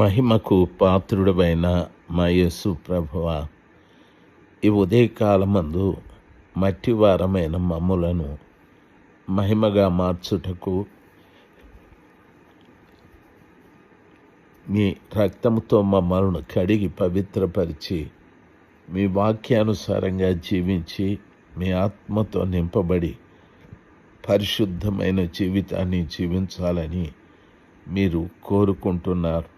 మహిమకు పాత్రుడవైన మా యేసు ప్రభువా, ఈ ఉదయకాలమందు మట్టివారమైన మమ్ములను మహిమగా మార్చుటకు మీ రక్తముతో మమ్మల్ని కడిగి పవిత్రపరిచి మీ వాక్యానుసారంగా జీవించి మీ ఆత్మతో నింపబడి పరిశుద్ధమైన జీవితాన్ని జీవించాలని మీరు కోరుకుంటున్నారు.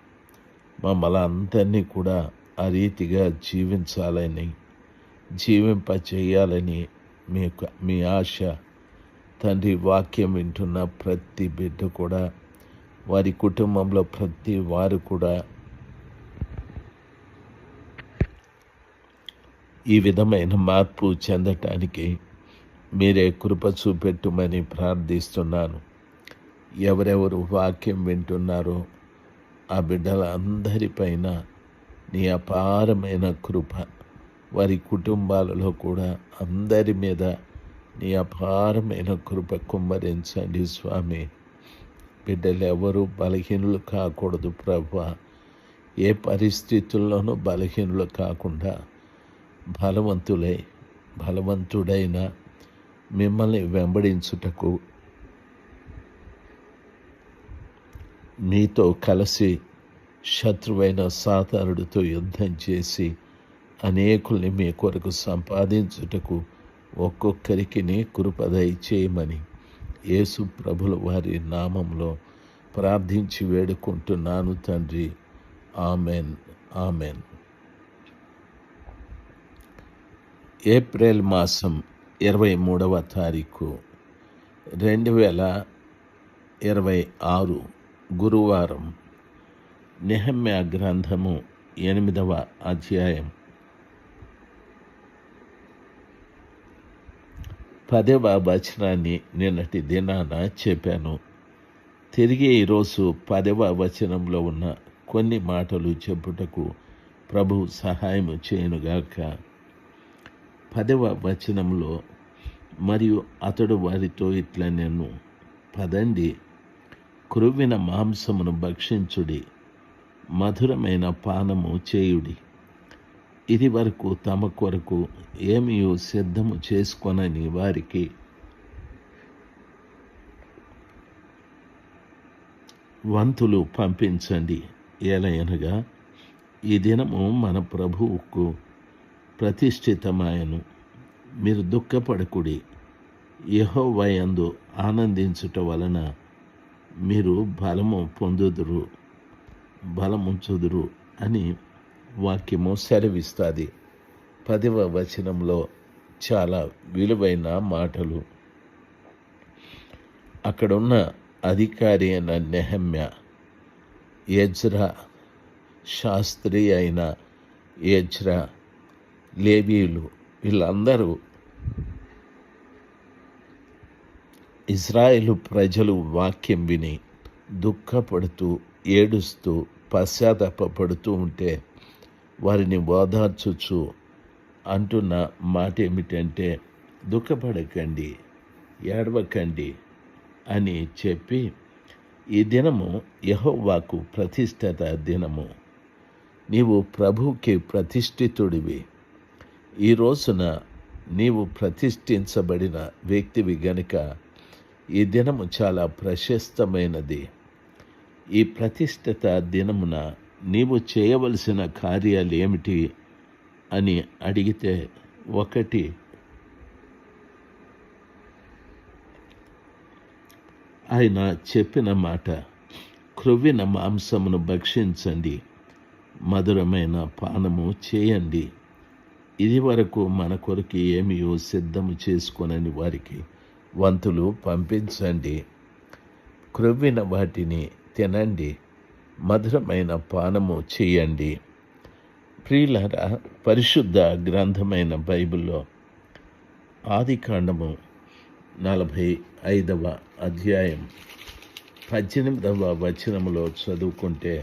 మమ్మల్ని అందరినీ కూడా ఆ రీతిగా జీవించాలని, జీవింపచేయాలని మీ ఆశ. తండ్రి, వాక్యం వింటున్న ప్రతి బిడ్డ కూడా, వారి కుటుంబంలో ప్రతి వారు కూడా ఈ విధమైన మార్పు చెందటానికి మీరే కృప చూపెట్టుమని ప్రార్థిస్తున్నాను. ఎవరెవరు వాక్యం వింటున్నారో ఆ బిడ్డలందరిపైన నీ అపారమైన కృప, వారి కుటుంబాలలో కూడా అందరి మీద నీ అపారమైన కృప కుమ్మరించండి స్వామి. బిడ్డలు ఎవరు బలహీనులు కాకూడదు ప్రభువా. ఏ పరిస్థితుల్లోనూ బలహీనులు కాకుండా బలవంతుడైన మిమ్మల్ని వెంబడించుటకు, మీతో కలిసి శత్రువైన సాతానుడితో యుద్ధం చేసి అనేకుల్ని మీ కొరకు సంపాదించుటకు ఒక్కొక్కరికి నీ కృప దయచేయమని యేసు ప్రభుల వారి నామంలో ప్రార్థించి వేడుకుంటున్నాను తండ్రి. Amen, amen. ఏప్రిల్ మాసం 23వ తారీఖు 2026 గురువారం. నెహెమ్యా గ్రంథము 8వ అధ్యాయం 10వ వచనాన్ని నిన్నటి దినాన చెప్పాను. తిరిగి ఈరోజు 10వ వచనంలో ఉన్న కొన్ని మాటలు చెప్పుటకు ప్రభు సహాయము చేయనుగాక. 10వ వచనంలో, మరియు అతడు వారితో ఇట్లా నేను, పదండి, క్రొవ్విన మాంసమును భక్షించుడి, మధురమైన పానము చేయుడి. ఇది వరకు తమ కొరకు ఏమీ సిద్ధము చేసుకొనని వారికి వంతులు పంపించండి. ఎలయనగా ఈ దినము మన ప్రభువుకు ప్రతిష్ఠితమాయను. మీరు దుఃఖపడకుడి, యెహోవా యందు ఆనందించుట వలన మీరు బలముంచుదురు అని వాక్యము సెలవిస్తుంది. 10వ వచనంలో చాలా విలువైన మాటలు. అక్కడున్న అధికారి అయిన నెహెమ్యా, ఎజ్రా, శాస్త్రి అయిన ఎజ్రా, లేవీయులు, వీళ్ళందరూ ఇజ్రాయేలు ప్రజలు వాక్యం విని దుఃఖపడుతూ, ఏడుస్తూ, పశ్చాత్తాపడుతూ ఉంటే వారిని ఓదార్చుచు అంటున్న మాట ఏమిటంటే, దుఃఖపడకండి, ఏడవకండి అని చెప్పి, ఈ దినము యెహోవాకు ప్రతిష్ఠిత దినము. నీవు ప్రభువుకి ప్రతిష్ఠితుడివి. ఈ రోజున నీవు ప్రతిష్ఠించబడిన వ్యక్తివి గనుక ఈ దినము చాలా ప్రశస్తమైనది. ఈ ప్రతిష్ఠిత దినమున నీవు చేయవలసిన కార్యాలు ఏమిటి అని అడిగితే, ఒకటి, ఆయన చెప్పిన మాట, క్రొవ్విన మాంసమును భక్షించండి, మధురమైన పానము చేయండి. ఇది వరకు మన కొరకు ఏమీ సిద్ధము చేసుకొనని వారికి వంతులు పంపించండి. క్రొవ్విన వాటిని తినండి, మధురమైన పానము చేయండి. ప్రియులారా, పరిశుద్ధ గ్రంథమైన బైబిల్లో ఆదికాండము 45వ అధ్యాయం 18వ వచనములో చదువుకుంటే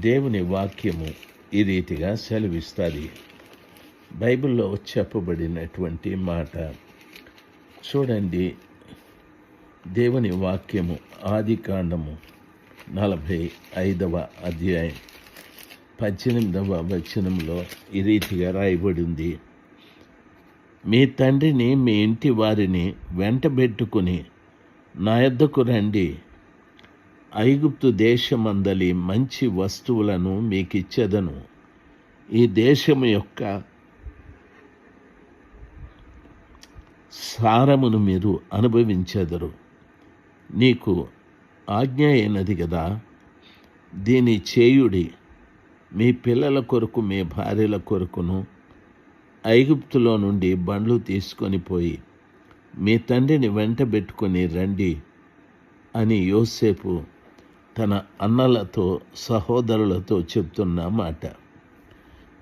దేవుని వాక్యము ఈ రీతిగా సెలవిస్తుంది. బైబిల్లో చెప్పబడినటువంటి మాట చూడండి. దేవుని వాక్యము ఆదికాండము 45వ అధ్యాయం 18వ వచనంలో ఈ రీతిగా రాయబడి ఉంది. మీ తండ్రిని మీ ఇంటి వారిని వెంటబెట్టుకుని నా యొద్దకు రండి, ఐగుప్తు దేశమందలి మంచి వస్తువులను మీకిచ్చెదను. ఈ దేశము యొక్క సారమును మీరు అనుభవించెదరు. నీకు ఆజ్ఞ అయినది కదా, దీని చేయుడి. మీ పిల్లల కొరకు మీ భార్యల కొరకును ఐగుప్తులో నుండి బండ్లు తీసుకొని పోయి మీ తండ్రిని వెంటబెట్టుకొని రండి అని యోసేపు తన అన్నలతో సహోదరులతో చెప్తున్న మాట.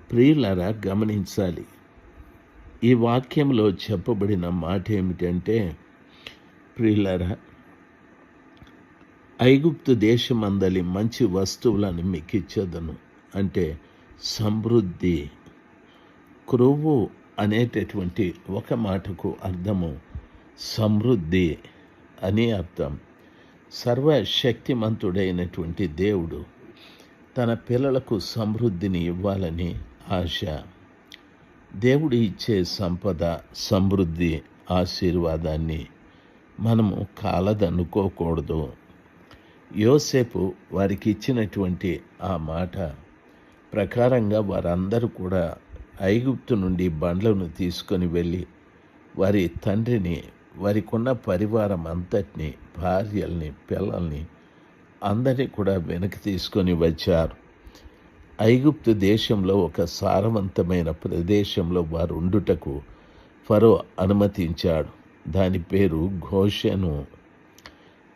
ప్రియులారా, గమనించాలి. ఈ వాక్యంలో చెప్పబడిన మాట ఏమిటంటే, ప్రియులారా, ఐగుప్తు దేశమందలి మంచి వస్తువులను మీకు ఇచ్చేదను అంటే సమృద్ధి. క్రొవ్వు అనేటటువంటి ఒక మాటకు అర్థము సమృద్ధి అని అర్థం. సర్వశక్తిమంతుడైనటువంటి దేవుడు తన పిల్లలకు సమృద్ధిని ఇవ్వాలని ఆశ. దేవుడు ఇచ్చే సంపద, సమృద్ధి, ఆశీర్వాదాన్ని మనము కాలదనుకోకూడదు. యోసేపు వారికి ఇచ్చినటువంటి ఆ మాట ప్రకారంగా వారందరూ కూడా ఐగుప్తు నుండి బండ్లను తీసుకొని వెళ్ళి వారి తండ్రిని, వారికున్న పరివారం అంతటిని, భార్యల్ని, పిల్లల్ని అందరినీ కూడా వెనక్కి తీసుకొని వచ్చారు. ఐగుప్తు దేశంలో ఒక సారవంతమైన ప్రదేశంలో వారు ఉండుటకు ఫరో అనుమతించాడు. దాని పేరు గోషెను.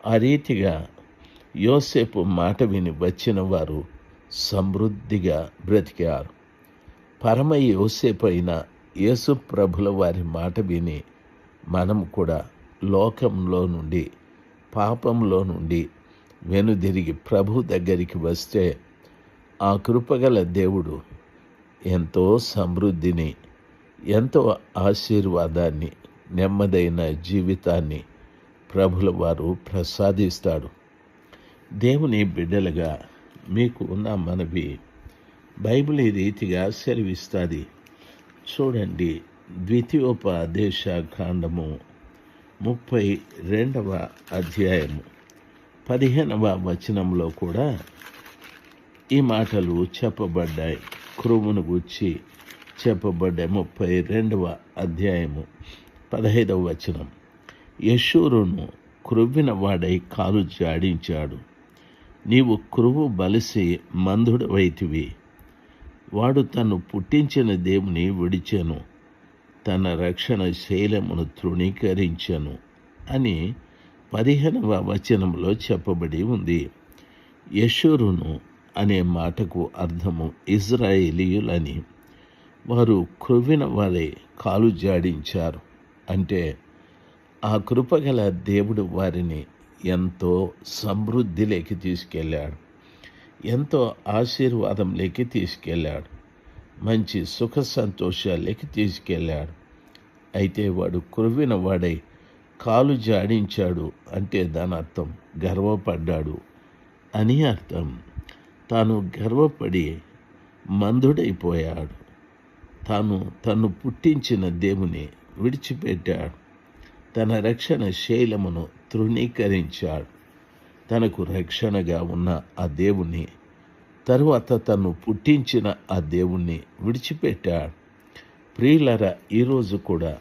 ఆ రీతిగా యోసేపు మాట విని వచ్చిన వారు సమృద్ధిగా బ్రతికారు. పరమ యోసేపు అయిన యేసు ప్రభుల వారి మాట విని మనం కూడా లోకంలో నుండి, పాపంలో నుండి వెనుదిరిగి ప్రభు దగ్గరికి వస్తే ఆ కృపగల దేవుడు ఎంతో సమృద్ధిని, ఎంతో ఆశీర్వాదాన్ని, నెమ్మదైన జీవితాన్ని ప్రభుల వారు ప్రసాదిస్తాడు. దేవుని బిడ్డలుగా మీకు ఉన్న మనవి, బైబిల్ ఈ రీతిగా సెలవిస్తుంది. చూడండి, ద్వితీయోపదేశ కాండము 32వ అధ్యాయము 15వ వచనంలో కూడా ఈ మాటలు చెప్పబడ్డాయి. క్రొవ్వును గూర్చి చెప్పబడ్డాయి. 32వ అధ్యాయము 15వ వచనం. యెషూరును క్రొవ్విన వాడై కాలు జాడించాడు. నీవు క్రొవ్వు బలిసి మందుడవైతివి. వాడు తను పుట్టించిన దేవుని విడిచెను, తన రక్షణ శైలమును తృణీకరించెను అని 15వ వచనంలో చెప్పబడి ఉంది. యెషూరును అనే మాటకు అర్థము ఇజ్రాయేలీయులని. వారు క్రొవ్విన వారే కాలు జాడించారు. అంటే ఆ కృపగల దేవుడు వారిని ఎంతో సమృద్ధిలోకి తీసుకెళ్ళాడు, ఎంతో ఆశీర్వాదంలోకి తీసుకెళ్ళాడు, మంచి సుఖ సంతోషాలకి తీసుకెళ్ళాడు. అయితే వాడు క్రొవ్విన వాడై కాలు జాడించాడు అంటే దాని అర్థం గర్వపడ్డాడు అని అర్థం. తాను గర్వపడి మందుడైపోయాడు. తను పుట్టించిన దేవుని విడిచిపెట్టాడు. తన రక్షణ శైలమును తృణీకరించాడు. తనకు రక్షణగా ఉన్న ఆ దేవుణ్ణి, తరువాత తను పుట్టించిన ఆ దేవుణ్ణి విడిచిపెట్టాడు. ప్రియులరా, ఈరోజు కూడా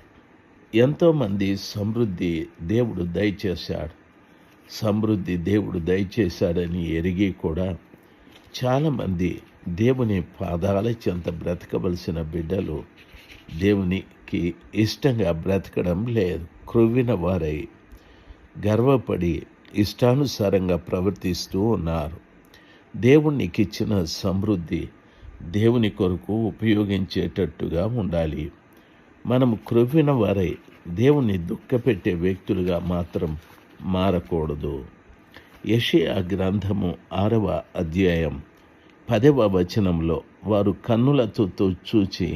ఎంతోమంది సమృద్ధి దేవుడు దయచేశాడు, సమృద్ధి దేవుడు దయచేశాడని ఎరిగి కూడా చాలామంది దేవుని పాదాల చెంత బ్రతకవలసిన బిడ్డలు దేవునికి ఇష్టంగా బ్రతకడం లేదు. క్రొవ్విన వారై గర్వపడి ఇష్టానుసారంగా ప్రవర్తిస్తూ ఉన్నారు. దేవునికి ఇచ్చిన సమృద్ధి దేవుని కొరకు ఉపయోగించేటట్టుగా ఉండాలి. మనం క్రొవ్విన వారై దేవుని దుఃఖపెట్టే వ్యక్తులుగా మాత్రం మారకూడదు. యెషయా గ్రంథము 6వ అధ్యాయం 10వ వచనంలో వారు కన్నులతో చూచి,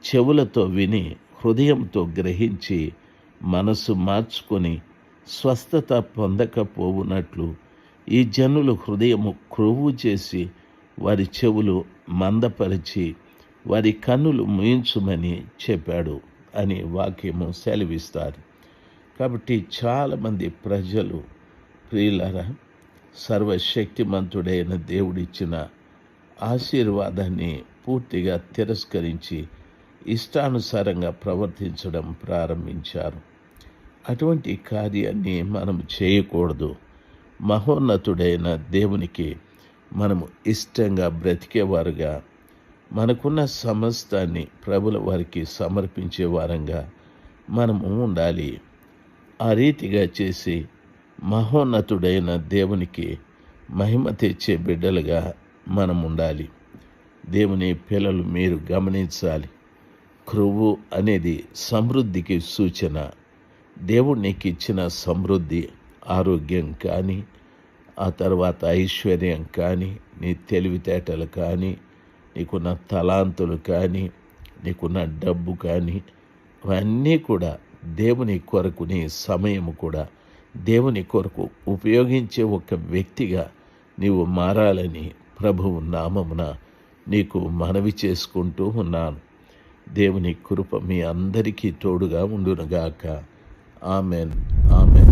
చెవులతో విని, హృదయంతో గ్రహించి, మనసు మార్చుకొని స్వస్థత పొందకపోవునట్లు ఈ జనులు హృదయము క్రొవ్వు చేసి వారి చెవులు మందపరిచి వారి కన్నులు మూయించుమని చెప్పాడు అని వాక్యము సెలవిస్తారు. కాబట్టి చాలామంది ప్రజలు ప్రియులారా, సర్వశక్తిమంతుడైన దేవుడిచ్చిన ఆశీర్వాదాన్ని పూర్తిగా తిరస్కరించి ఇష్టానుసారంగా ప్రవర్తించడం ప్రారంభించారు. అటువంటి కార్యాన్ని మనం చేయకూడదు. మహోన్నతుడైన దేవునికి మనము ఇష్టంగా బ్రతికేవారుగా, మనకున్న సమస్తాన్ని ప్రభుల వారికి సమర్పించే వారంగా మనము ఉండాలి. ఆ రీతిగా చేసి మహోన్నతుడైన దేవునికి మహిమ తెచ్చే బిడ్డలుగా మనం ఉండాలి. దేవుని పిల్లలు మీరు గమనించాలి. క్రొవ్వు అనేది సమృద్ధికి సూచన. దేవుడు నీకు ఇచ్చిన సమృద్ధి, ఆరోగ్యం కానీ, ఆ తర్వాత ఐశ్వర్యం కానీ, నీ తెలివితేటలు కానీ, నీకున్న తలాంతులు కానీ, నీకున్న డబ్బు కానీ, అవన్నీ కూడా దేవుని కొరకు, నీ సమయము కూడా దేవుని కొరకు ఉపయోగించే ఒక వ్యక్తిగా నీవు మారాలని ప్రభువు నామమున నీకు మనవి చేసుకుంటూ ఉన్నాను. దేవుని కృప మీ అందరికీ తోడుగా ఉండునుగాక. Amen, amen.